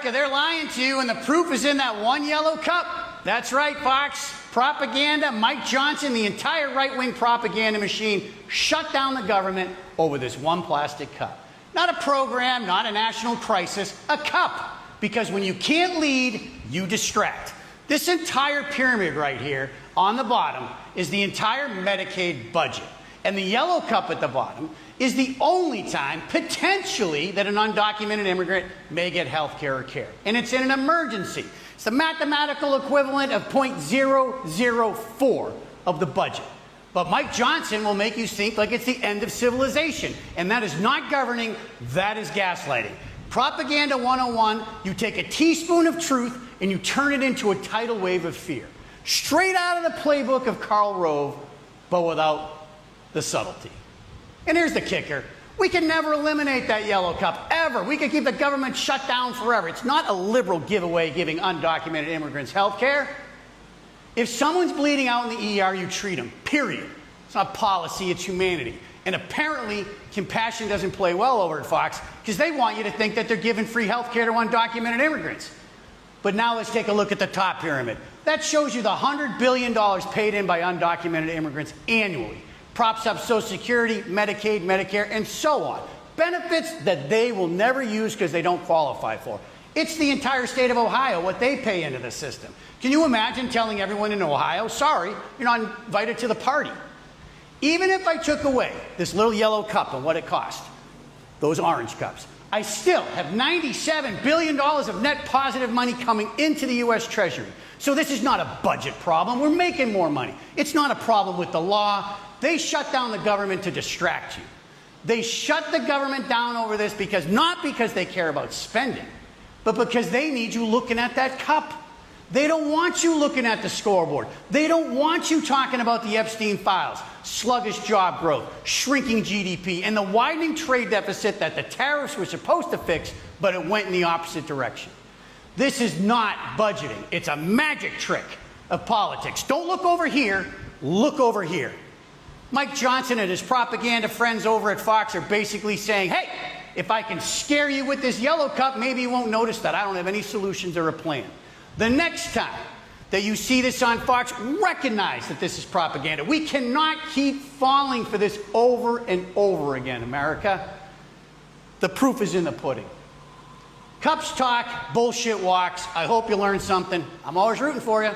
America, they're lying to you, and the proof is in that one yellow cup. That's right, Fox. Propaganda, Mike Johnson, the entire right-wing propaganda machine shut down the government over this one plastic cup. Not a program, not a national crisis, a cup. Because when you can't lead, you distract. This entire pyramid right here on the bottom is the entire Medicaid budget. And the yellow cup at the bottom is the only time, potentially, that an undocumented immigrant may get health care or care. And it's in an emergency. It's the mathematical equivalent of 0.004 of the budget. But Mike Johnson will make you think like it's the end of civilization. And that is not governing, that is gaslighting. Propaganda 101, you take a teaspoon of truth and you turn it into a tidal wave of fear. Straight out of the playbook of Karl Rove, but without the subtlety. And here's the kicker. We can never eliminate that yellow cup, ever. We can keep the government shut down forever. It's not a liberal giveaway giving undocumented immigrants health care. If someone's bleeding out in the ER, you treat them, period. It's not policy, it's humanity. And apparently, compassion doesn't play well over at Fox because they want you to think that they're giving free health care to undocumented immigrants. But now let's take a look at the top pyramid. That shows you the $100 billion paid in by undocumented immigrants annually. Props up Social Security, Medicaid, Medicare, and so on. Benefits that they will never use because they don't qualify for. It's the entire state of Ohio, what they pay into the system. Can you imagine telling everyone in Ohio, sorry, you're not invited to the party? Even if I took away this little yellow cup and what it cost, those orange cups, I still have $97 billion of net positive money coming into the U.S. Treasury. So this is not a budget problem. We're making more money. It's not a problem with the law. They shut down the government to distract you. They shut the government down over this because, not because they care about spending, but because they need you looking at that cup. They don't want you looking at the scoreboard. They don't want you talking about the Epstein files, sluggish job growth, shrinking GDP, and the widening trade deficit that the tariffs were supposed to fix, but it went in the opposite direction. This is not budgeting. It's a magic trick of politics. Don't look over here, look over here. Mike Johnson and his propaganda friends over at Fox are basically saying, hey, if I can scare you with this yellow cup, maybe you won't notice that I don't have any solutions or a plan. The next time that you see this on Fox, recognize that this is propaganda. We cannot keep falling for this over and over again, America. The proof is in the pudding. Cups talk, bullshit walks. I hope you learned something. I'm always rooting for you.